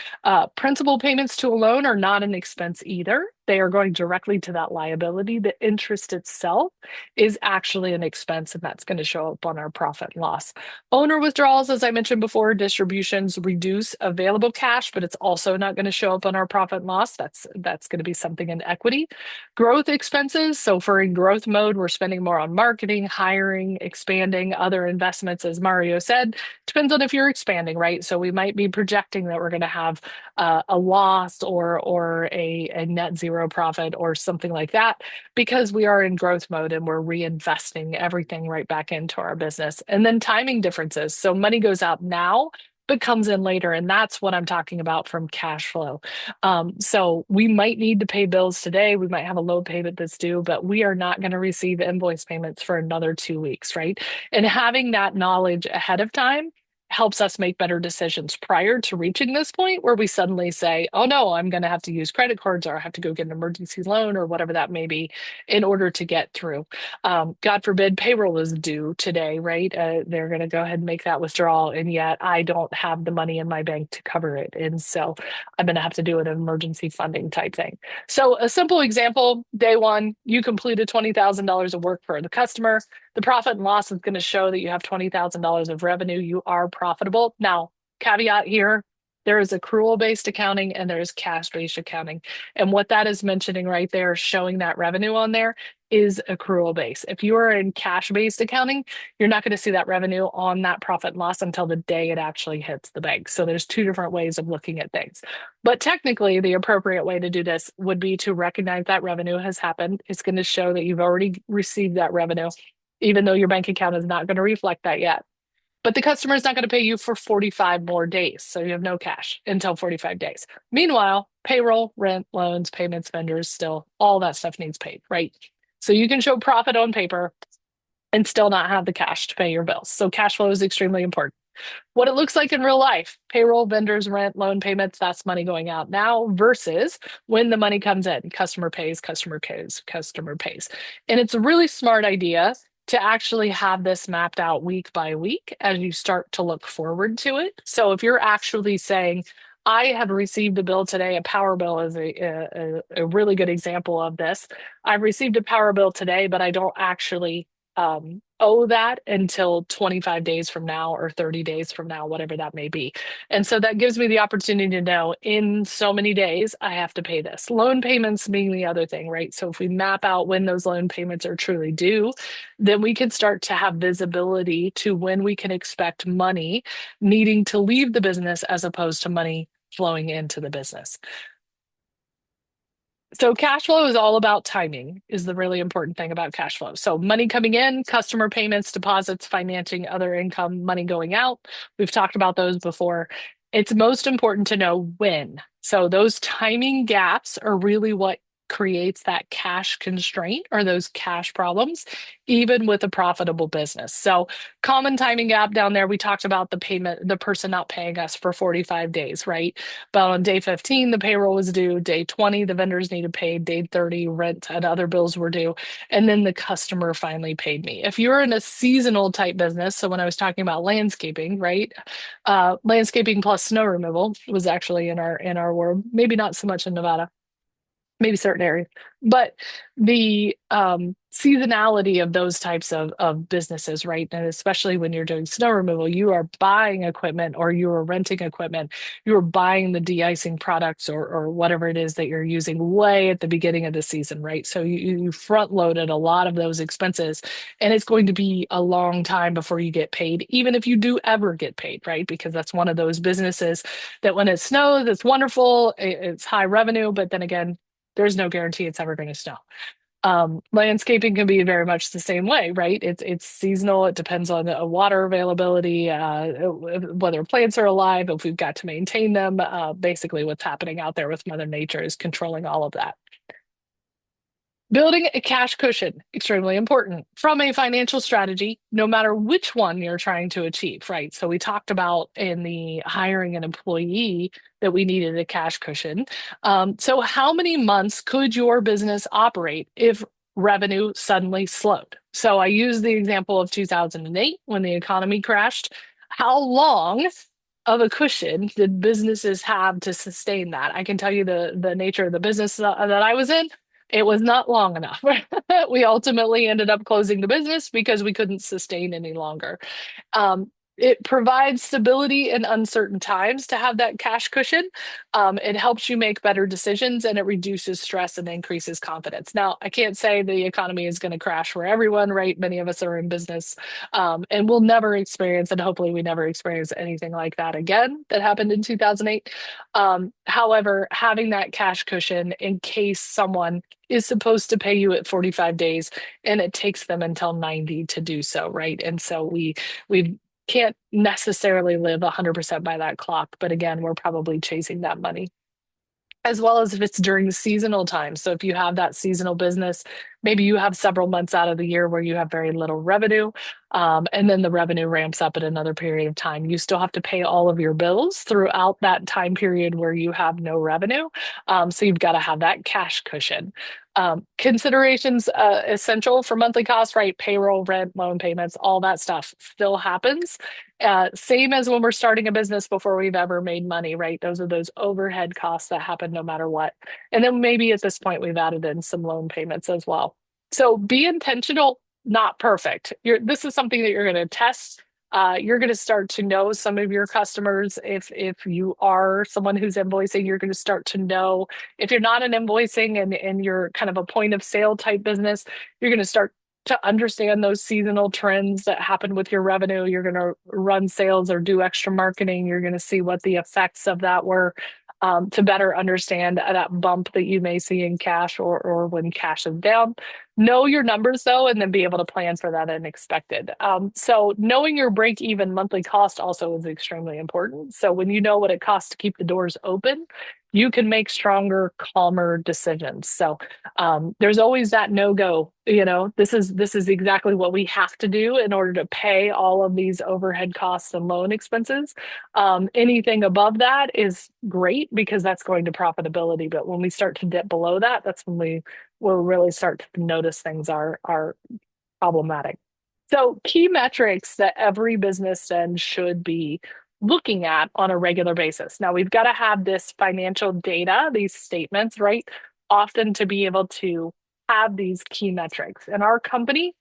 principal payments to a loan are not an expense either. They are going directly to that liability. The interest itself is actually an expense, and that's going to show up on our profit and loss. Owner withdrawals, as I mentioned before, distributions reduce available cash, but it's also not going to show up on our profit and loss. That's going to be something in equity. Growth expenses. So for in growth mode, we're spending more on marketing, hiring, expanding, other investments, as Mario said. Depends on if you're expanding, right? So we might be projecting that we're going to have a loss or a net zero profit or something like that because we are in growth mode and we're reinvesting everything right back into our business. And then timing differences. So money goes out now but comes in later. And that's what I'm talking about from cash flow. So we might need to pay bills today. We might have a loan payment that's due, but we are not going to receive invoice payments for another 2 weeks, right? And having that knowledge ahead of time helps us make better decisions prior to reaching this point where we suddenly say, oh no, I'm going to have to use credit cards or I have to go get an emergency loan or whatever that may be in order to get through. God forbid payroll is due today, right? They're going to go ahead and make that withdrawal. And yet I don't have the money in my bank to cover it. And so I'm going to have to do an emergency funding type thing. So a simple example, day one, you completed $20,000 of work for the customer. The profit and loss is going to show that you have $20,000 of revenue. You are profitable. Now, caveat here, there is accrual-based accounting and there's cash-based accounting. And what that is mentioning right there, showing that revenue on there, is accrual-based. If you are in cash-based accounting, you're not going to see that revenue on that profit and loss until the day it actually hits the bank. So there's two different ways of looking at things. But technically, the appropriate way to do this would be to recognize that revenue has happened. It's going to show that you've already received that revenue, even though your bank account is not going to reflect that yet. But the customer is not going to pay you for 45 more days. So you have no cash until 45 days. Meanwhile, payroll, rent, loans, payments, vendors, still all that stuff needs paid, right? So you can show profit on paper and still not have the cash to pay your bills. So cash flow is extremely important. What it looks like in real life, payroll, vendors, rent, loan payments, that's money going out now versus when the money comes in, customer pays, customer pays, customer pays. And it's a really smart idea to actually have this mapped out week by week as you start to look forward to it. So if you're actually saying, I have received a bill today, a power bill is a really good example of this. I've received a power bill today, but I don't actually owe that until 25 days from now or 30 days from now, whatever that may be. And so that gives me the opportunity to know in so many days, I have to pay this. Loan payments being the other thing, right? So if we map out when those loan payments are truly due, then we can start to have visibility to when we can expect money needing to leave the business as opposed to money flowing into the business. So cash flow is all about timing, is the really important thing about cash flow. So money coming in, customer payments, deposits, financing, other income, money going out. We've talked about those before. It's most important to know when. So those timing gaps are really what creates that cash constraint or those cash problems, even with a profitable business. So common timing gap down there, we talked about the payment, the person not paying us for 45 days, right? But on day 15, the payroll was due. Day 20, the vendors needed paid. Day 30, rent and other bills were due. And then the customer finally paid me. If you're in a seasonal type business, so when I was talking about landscaping, right? Landscaping plus snow removal was actually in our world, maybe not so much in Nevada, maybe certain areas, but the seasonality of those types of businesses, right? And especially when you're doing snow removal, you are buying equipment or you are renting equipment, you are buying the de-icing products or whatever it is that you're using way at the beginning of the season, right? So you front loaded a lot of those expenses, and it's going to be a long time before you get paid, even if you do ever get paid, right? Because that's one of those businesses that when it snows, it's wonderful, it's high revenue, but then again, there's no guarantee it's ever going to snow. Landscaping can be very much the same way, right? It's seasonal. It depends on water availability, whether plants are alive, if we've got to maintain them. Basically, what's happening out there with Mother Nature is controlling all of that. Building a cash cushion, extremely important from a financial strategy, no matter which one you're trying to achieve, right? So we talked about in the hiring an employee that we needed a cash cushion. So how many months could your business operate if revenue suddenly slowed? So I use the example of 2008 when the economy crashed. How long of a cushion did businesses have to sustain that? I can tell you the nature of the business that I was in. It was not long enough. We ultimately ended up closing the business because we couldn't sustain any longer. It provides stability in uncertain times to have that cash cushion. It helps you make better decisions and it reduces stress and increases confidence. Now, I can't say the economy is going to crash for everyone, right? Many of us are in business and we'll never experience, and hopefully we never experience anything like that again that happened in 2008. However, having that cash cushion in case someone is supposed to pay you at 45 days and it takes them until 90 to do so, right? And so we've can't necessarily live 100% by that clock. But again, we're probably chasing that money, as well as if it's during the seasonal time. So if you have that seasonal business, maybe you have several months out of the year where you have very little revenue, and then the revenue ramps up at another period of time. You still have to pay all of your bills throughout that time period where you have no revenue. So you've got to have that cash cushion. Considerations essential for monthly costs, right? Payroll, rent, loan payments, all that stuff still happens. Same as when we're starting a business before we've ever made money, right? Those are those overhead costs that happen no matter what. And then maybe at this point we've added in some loan payments as well. So be intentional, not perfect. This is something that you're going to test. You're going to start to know some of your customers. If you are someone who's invoicing, you're going to start to know. If you're not an invoicing and you're kind of a point of sale type business, you're going to start to understand those seasonal trends that happen with your revenue. You're going to run sales or do extra marketing. You're going to see what the effects of that were, to better understand that bump that you may see in cash, or when cash is down. Know your numbers though, and then be able to plan for that unexpected. So knowing your break even monthly cost also is extremely important. So when you know what it costs to keep the doors open, you can make stronger, calmer decisions. So there's always that no go. This is exactly what we have to do in order to pay all of these overhead costs and loan expenses. Anything above that is great because that's going to profitability. But when we start to dip below that, that's when we will really start to notice things are problematic. So key metrics that every business then should be looking at on a regular basis. Now we've got to have this financial data, these statements, right? Often to be able to have these key metrics. In our company,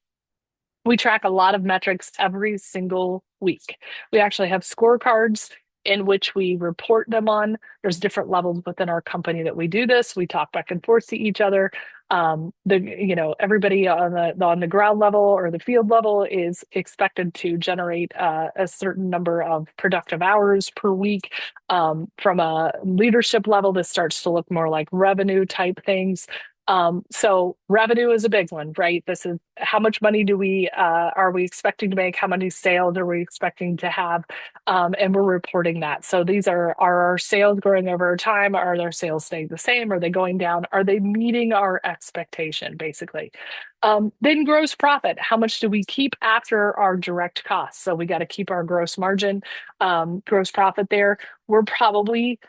we track a lot of metrics every single week. We actually have scorecards in which we report them on. There's different levels within our company that we do this. We talk back and forth to each other. Everybody on the ground level or the field level is expected to generate a certain number of productive hours per week. From a leadership level, this starts to look more like revenue type things. So revenue is a big one, right? This is how much money are we expecting to make? How many sales are we expecting to have? And we're reporting that. So these are our sales growing over time? Are their sales staying the same? Are they going down? Are they meeting our expectation, basically? Then gross profit. How much do we keep after our direct costs? So we got to keep our gross margin, gross profit there. We're probably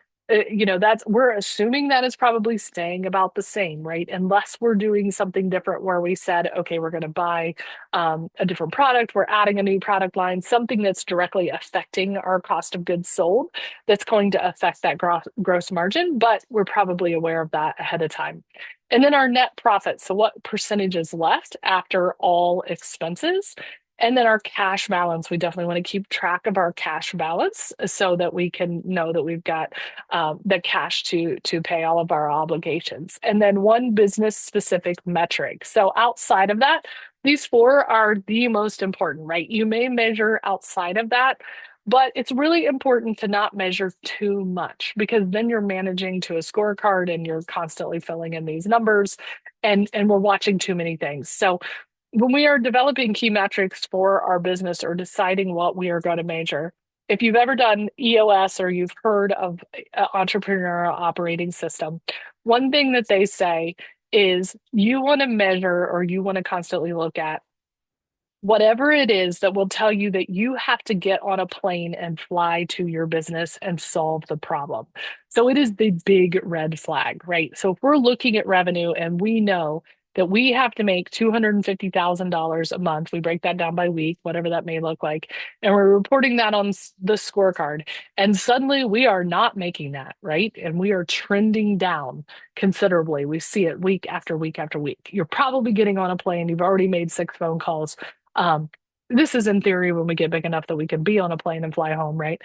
we're assuming that is probably staying about the same, right? Unless we're doing something different where we said, okay, we're going to buy a different product, we're adding a new product line, something that's directly affecting our cost of goods sold, that's going to affect that gross margin, but we're probably aware of that ahead of time. And then our net profit. So what percentage is left after all expenses? And then our cash balance, we definitely want to keep track of our cash balance so that we can know that we've got the cash to pay all of our obligations. And then one business specific metric. So outside of that, these four are the most important, right? You may measure outside of that, but it's really important to not measure too much because then you're managing to a scorecard and you're constantly filling in these numbers and we're watching too many things. So when we are developing key metrics for our business or deciding what we are going to measure, if you've ever done EOS or you've heard of entrepreneurial operating system, one thing that they say is you want to measure or you want to constantly look at whatever it is that will tell you that you have to get on a plane and fly to your business and solve the problem. So it is the big red flag, right? So if we're looking at revenue and we know that we have to make $250,000 a month, we break that down by week, whatever that may look like, and we're reporting that on the scorecard, and suddenly we are not making that, right? And we are trending down considerably. We see it week after week after week. You're probably getting on a plane, you've already made 6 phone calls. um, this is in theory when we get big enough that we can be on a plane and fly home, right?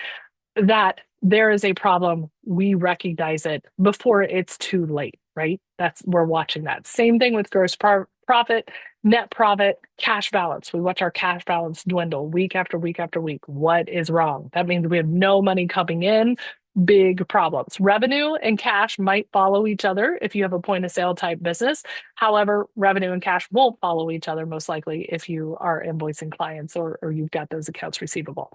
That there is a problem, we recognize it before it's too late, right? We're watching that. Same thing with profit, net profit, cash balance. We watch our cash balance dwindle week after week after week. What is wrong? That means we have no money coming in. big problems. Revenue and cash might follow each other if you have a point of sale type business. However, revenue and cash won't follow each other most likely if you are invoicing clients or you've got those accounts receivable.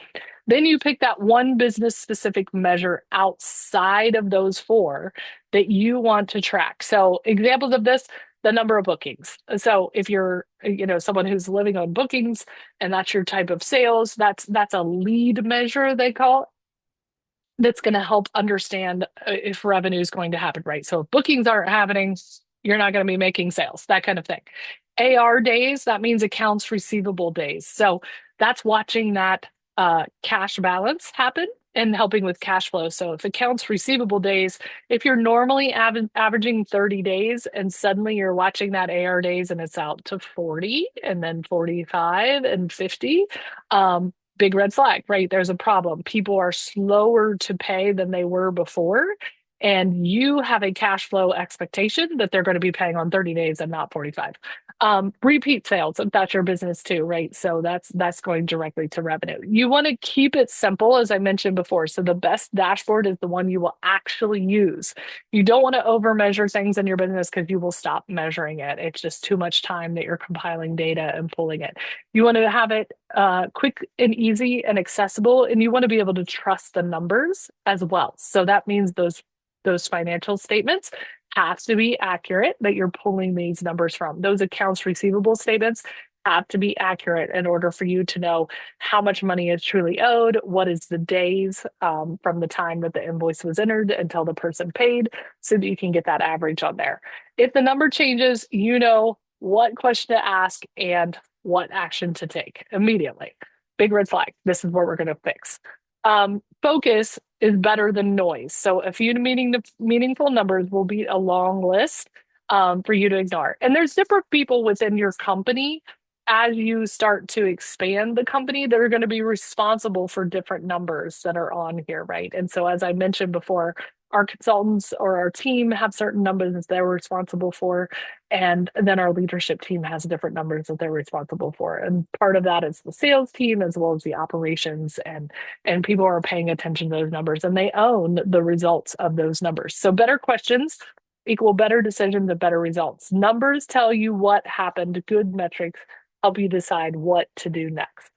Then you pick that one business specific measure outside of those four that you want to track. So examples of this, the number of bookings. So if you're, someone who's living on bookings and that's your type of sales, that's a lead measure they call it, that's going to help understand if revenue is going to happen, right? So if bookings aren't happening, you're not going to be making sales, that kind of thing. AR days, that means accounts receivable days. So that's watching that cash balance happen and helping with cash flow. So if accounts receivable days, if you're normally averaging 30 days and suddenly you're watching that AR days and it's out to 40 and then 45 and 50, big red flag, right? There's a problem. People are slower to pay than they were before. And you have a cash flow expectation that they're going to be paying on 30 days and not 45. Repeat sales, if that's your business too, right? So that's going directly to revenue. You want to keep it simple, as I mentioned before. So the best dashboard is the one you will actually use. You don't want to over measure things in your business because you will stop measuring it. It's just too much time that you're compiling data and pulling it. You want to have it quick and easy and accessible, and you want to be able to trust the numbers as well. So that means those financial statements have to be accurate that you're pulling these numbers from. Those accounts receivable statements have to be accurate in order for you to know how much money is truly owed, what is the days from the time that the invoice was entered until the person paid, so that you can get that average on there. If the number changes, you know what question to ask and what action to take immediately. Big red flag. This is what we're going to fix. Focus is better than noise. So a few meaningful numbers will be a long list for you to ignore. And there's different people within your company as you start to expand the company that are going to be responsible for different numbers that are on here, right? And so as I mentioned before, our consultants or our team have certain numbers that they're responsible for, and then our leadership team has different numbers that they're responsible for. And part of that is the sales team as well as the operations, and people are paying attention to those numbers and they own the results of those numbers. So better questions equal better decisions and better results. Numbers tell you what happened. Good metrics help you decide what to do next.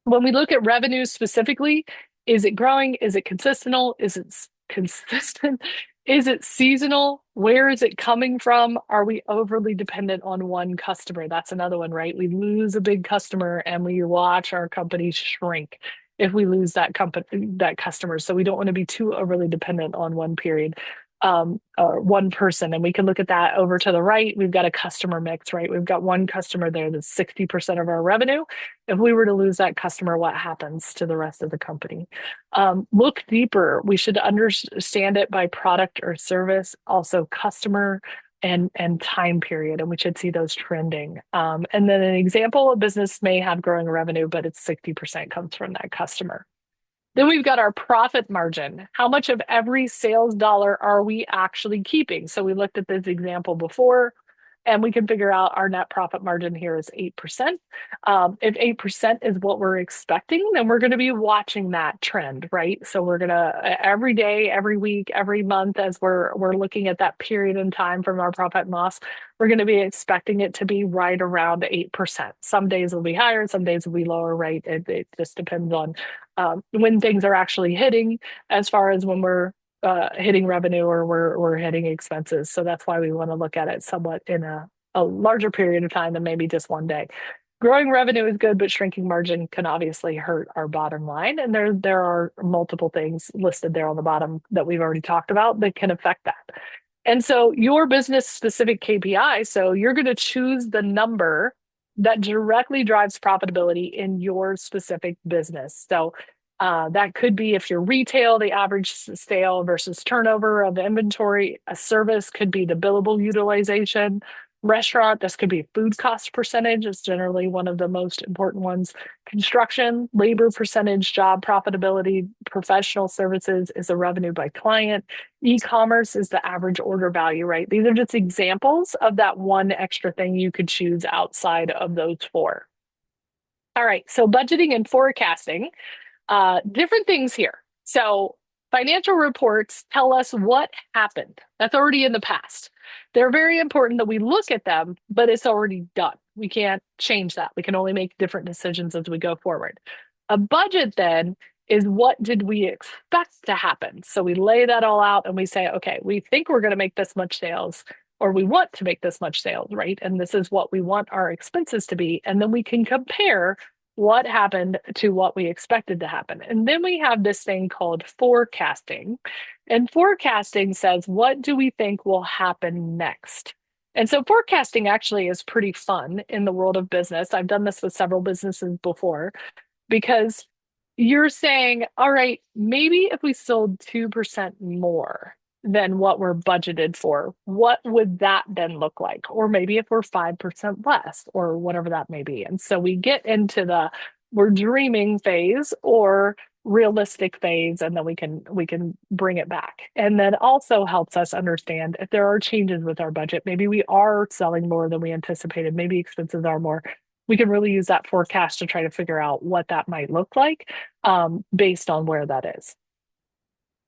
When we look at revenue specifically, is it growing? Is it consistent? Is it consistent? Is it seasonal? Where is it coming from? Are we overly dependent on one customer? That's another one, right? We lose a big customer and we watch our company shrink if we lose that customer. So we don't want to be too overly dependent on one period, one person. And we can look at that over to the right. We've got a customer mix, right? We've got one customer there that's 60% of our revenue. If we were to lose that customer, what happens to the rest of the company? Look deeper. We should understand it by product or service, also customer and time period, and we should see those trending. And then an example, a business may have growing revenue, but it's 60% comes from that customer. Then we've got our profit margin. How much of every sales dollar are we actually keeping? So we looked at this example before, and we can figure out our net profit margin here is 8%. If 8% is what we're expecting, then we're going to be watching that trend, right? So we're going to every day, every week, every month, as we're looking at that period in time from our profit and loss, we're going to be expecting it to be right around 8%. Some days will be higher, some days will be lower, right? It just depends on when things are actually hitting, as far as when we're hitting revenue or we're hitting expenses. So that's why we want to look at it somewhat in a larger period of time than maybe just one day. Growing revenue is good, but shrinking margin can obviously hurt our bottom line. And there are multiple things listed there on the bottom that we've already talked about that can affect that. And so your business specific KPI, so you're going to choose the number that directly drives profitability in your specific business. So that could be, if you're retail, the average sale versus turnover of inventory. A service could be the billable utilization. Restaurant, this could be food cost percentage. It's generally one of the most important ones. Construction, labor percentage, job profitability. Professional services is the revenue by client. E-commerce is the average order value, right? These are just examples of that one extra thing you could choose outside of those four. All right, so budgeting and forecasting. Different things here. So Financial reports tell us what happened. That's already in the past. They're very important that we look at them, but it's already done. We can't change that. We can only make different decisions as we go forward. A budget then is what did we expect to happen? So we lay that all out and we say, okay, we think we're going to make this much sales, or we want to make this much sales, right? And this is what we want our expenses to be. And then we can compare what happened to what we expected to happen. And then we have this thing called forecasting. And forecasting says, what do we think will happen next? And so forecasting actually is pretty fun in the world of business. I've done this with several businesses before because you're saying, all right, maybe if we sold 2% more than what we're budgeted for, what would that then look like? Or maybe if we're 5% less, or whatever that may be. And so we get into the we're dreaming phase or realistic phase, and then we can bring it back. And that also helps us understand if there are changes with our budget. Maybe we are selling more than we anticipated, maybe expenses are more. We can really use that forecast to try to figure out what that might look like based on where that is.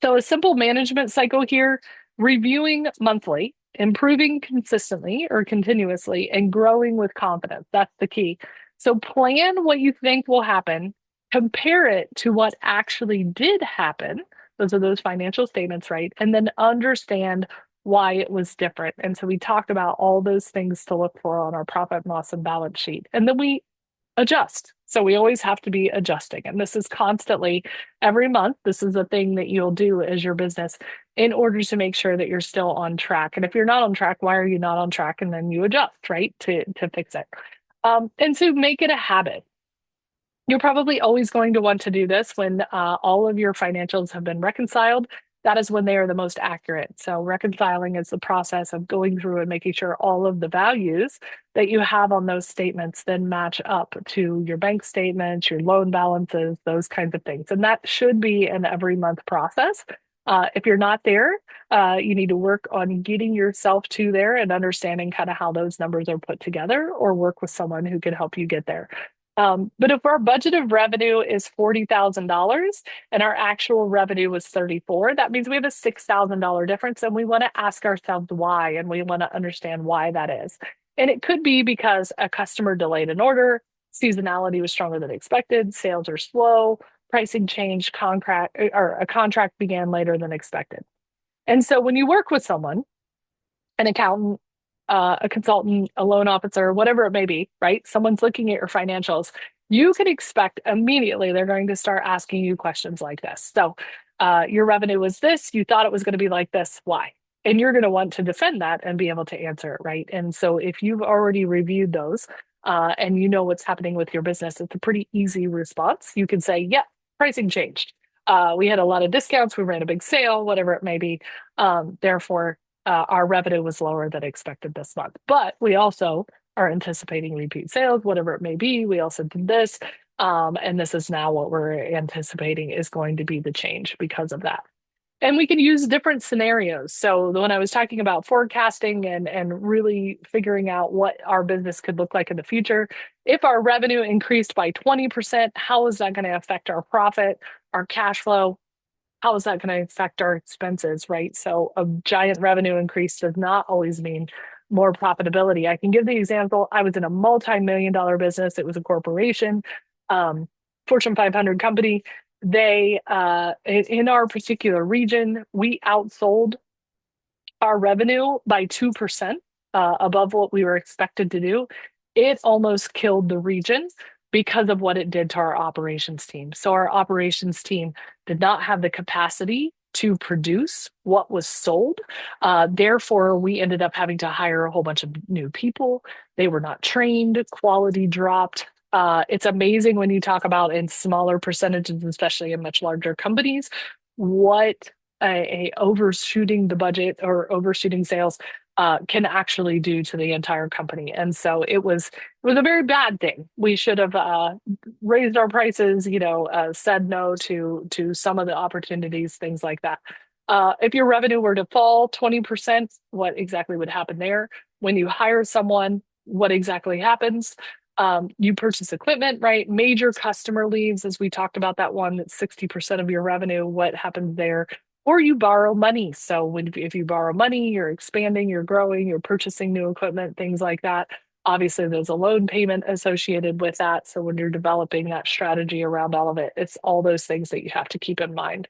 So a simple management cycle here, reviewing monthly, improving consistently or continuously, and growing with confidence. That's the key. So plan what you think will happen, compare it to what actually did happen. Those are those financial statements, right? And then understand why it was different. And so we talked about all those things to look for on our profit and loss and balance sheet. And then we adjust. So we always have to be adjusting. And this is constantly every month. This is a thing that you'll do as your business in order to make sure that you're still on track. And if you're not on track, why are you not on track? And then you adjust, right, to fix it. And so make it a habit. You're probably always going to want to do this when all of your financials have been reconciled. That is when they are the most accurate. So, reconciling is the process of going through and making sure all of the values that you have on those statements then match up to your bank statements, your loan balances, those kinds of things. And that should be an every month process. If you're not there, you need to work on getting yourself to there and understanding kind of how those numbers are put together, or work with someone who can help you get there. But if our budget of revenue is $40,000 and our actual revenue was 34, that means we have a $6,000 difference, and we want to ask ourselves why, and we want to understand why that is. And it could be because a customer delayed an order, seasonality was stronger than expected, sales are slow, pricing changed, contract or a contract began later than expected. And so when you work with someone, an accountant, a consultant, a loan officer, whatever it may be, right? Someone's looking at your financials. You can expect immediately they're going to start asking you questions like this. So, your revenue was this, you thought it was going to be like this, why? And you're going to want to defend that and be able to answer it, right? And so, if you've already reviewed those and you know what's happening with your business, it's a pretty easy response. You can say, yeah, pricing changed. We had a lot of discounts, we ran a big sale, whatever it may be. Therefore, our revenue was lower than expected this month. But we also are anticipating repeat sales, whatever it may be. We also did this. And this is now what we're anticipating is going to be the change because of that. And we can use different scenarios. So when I was talking about forecasting and really figuring out what our business could look like in the future, if our revenue increased by 20%, how is that going to affect our profit, our cash flow? How is that going to affect our expenses, right? So a giant revenue increase does not always mean more profitability. I can give the example. I was in a multi-million dollar business. It was a corporation, Fortune 500 company. They, in our particular region, we outsold our revenue by 2% above what we were expected to do. It almost killed the region because of what it did to our operations team. So our operations team did not have the capacity to produce what was sold. Therefore, we ended up having to hire a whole bunch of new people. They were not trained, quality dropped. It's amazing when you talk about in smaller percentages, especially in much larger companies, what a overshooting the budget or overshooting sales can actually do to the entire company. And so it was a very bad thing. We should have raised our prices, said no to some of the opportunities, things like that. If your revenue were to fall 20%, what exactly would happen there? When you hire someone, what exactly happens? You purchase equipment, right? Major customer leaves, as we talked about that one, that's 60% of your revenue. What happens there? Or you borrow money. So if you borrow money, you're expanding, you're growing, you're purchasing new equipment, things like that. Obviously, there's a loan payment associated with that. So when you're developing that strategy around all of it, it's all those things that you have to keep in mind.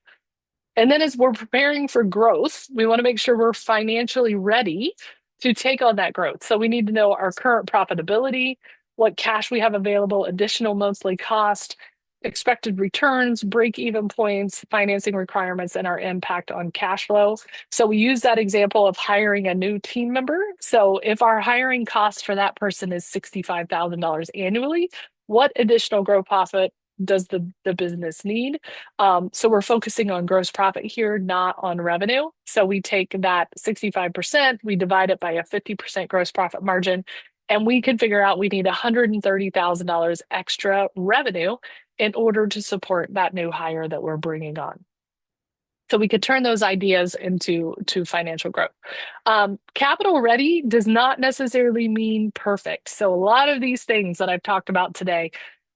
And then as we're preparing for growth, we want to make sure we're financially ready to take on that growth. So we need to know our current profitability, what cash we have available, additional monthly cost, expected returns, break even points, financing requirements, and our impact on cash flow. So we use that example of hiring a new team member. So if our hiring cost for that person is $65,000 annually, what additional gross profit does the business need? So we're focusing on gross profit here, not on revenue. So we take that 65%, we divide it by a 50% gross profit margin, and we can figure out we need $130,000 extra revenue in order to support that new hire that we're bringing on. So we could turn those ideas into financial growth. Capital ready does not necessarily mean perfect. So a lot of these things that I've talked about today,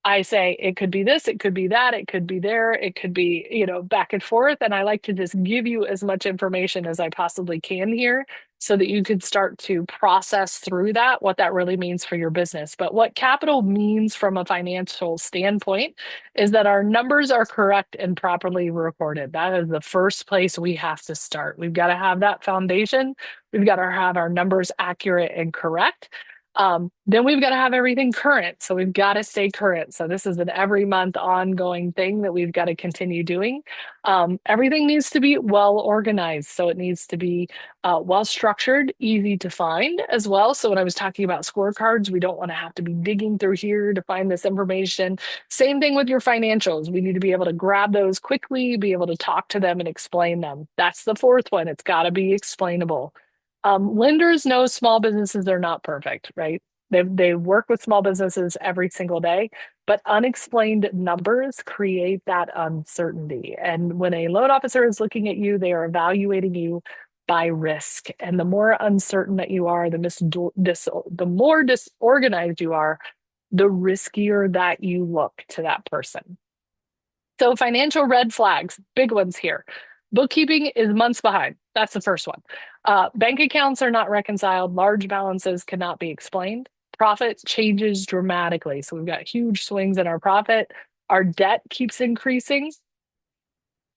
I say it could be this, it could be that, it could be there, it could be, back and forth. And I like to just give you as much information as I possibly can here so that you could start to process through that, what that really means for your business. But what capital means from a financial standpoint is that our numbers are correct and properly recorded. That is the first place we have to start. We've got to have that foundation. We've got to have our numbers accurate and correct. Then we've got to have everything current. So we've got to stay current. So this is an every month ongoing thing that we've got to continue doing. Everything needs to be well organized. So it needs to be well structured, easy to find as well. So when I was talking about scorecards, we don't want to have to be digging through here to find this information. Same thing with your financials. We need to be able to grab those quickly, be able to talk to them and explain them. That's the fourth one. It's got to be explainable. Lenders know small businesses are not perfect, right? They work with small businesses every single day, but unexplained numbers create that uncertainty. And when a loan officer is looking at you, they are evaluating you by risk. And the more uncertain that you are, the more disorganized you are, the riskier that you look to that person. So financial red flags, big ones here. Bookkeeping is months behind. That's the first one. Bank accounts are not reconciled. Large balances cannot be explained. Profit changes dramatically. So we've got huge swings in our profit. Our debt keeps increasing.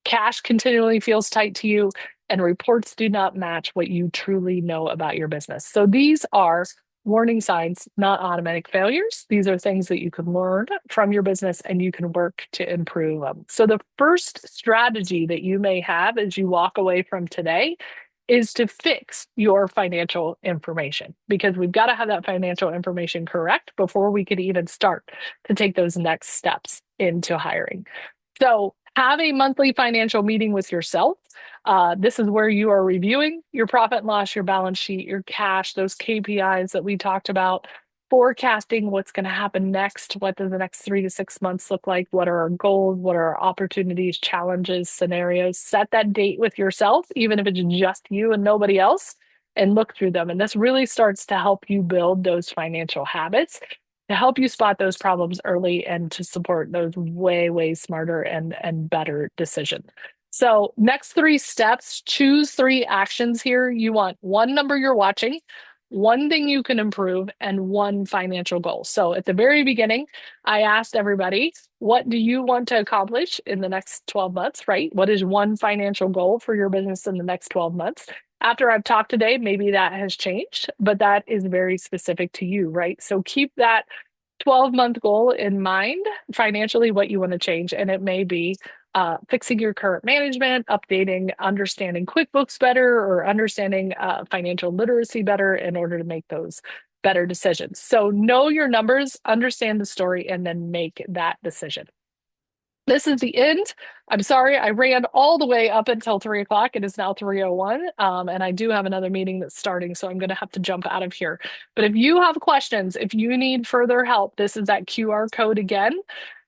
Cash continually feels tight to you, and reports do not match what you truly know about your business. So these are warning signs, not automatic failures. These are things that you can learn from your business and you can work to improve them. So the first strategy that you may have as you walk away from today is to fix your financial information, because we've got to have that financial information correct before we could even start to take those next steps into hiring. So have a monthly financial meeting with yourself. This is where you are reviewing your profit and loss, your balance sheet, your cash, those KPIs that we talked about, forecasting what's going to happen next. What does the next 3 to 6 months look like? What are our goals? What are our opportunities, challenges, scenarios? Set that date with yourself, even if it's just you and nobody else, and look through them. And this really starts to help you build those financial habits, to help you spot those problems early and to support those way smarter and better decisions. So next 3 steps, choose 3 actions here. You want one number you're watching, one thing you can improve, and one financial goal. So at the very beginning, I asked everybody, what do you want to accomplish in the next 12 months, right? What is one financial goal for your business in the next 12 months? After I've talked today, maybe that has changed, but that is very specific to you, right? So keep that 12-month goal in mind, financially, what you want to change. And it may be fixing your current management, updating, understanding QuickBooks better, or understanding financial literacy better in order to make those better decisions. So know your numbers, understand the story, and then make that decision. This is the end. I'm sorry, I ran all the way up until 3 o'clock. It is now 3:01. And I do have another meeting that's starting, so I'm going to have to jump out of here. But if you have questions, if you need further help, this is that QR code again.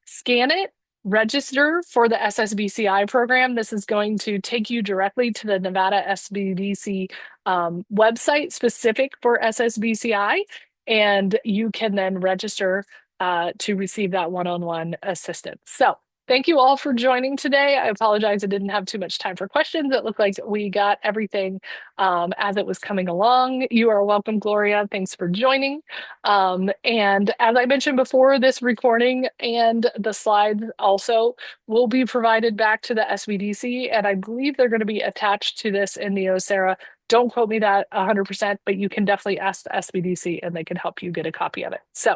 Scan it, register for the SSBCI program. This is going to take you directly to the Nevada SBDC website specific for SSBCI. and you can then register to receive that one-on-one assistance. So thank you all for joining today. I apologize I didn't have too much time for questions. It looked like we got everything as it was coming along. You are welcome, Gloria. Thanks for joining. And as I mentioned before, this recording and the slides also will be provided back to the SBDC, and I believe they're going to be attached to this in the Osara. Don't quote me that 100%, but you can definitely ask the SBDC and they can help you get a copy of it. So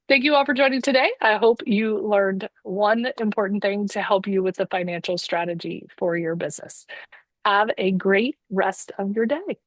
thank you all for joining today. I hope you learned one important thing to help you with the financial strategy for your business. Have a great rest of your day.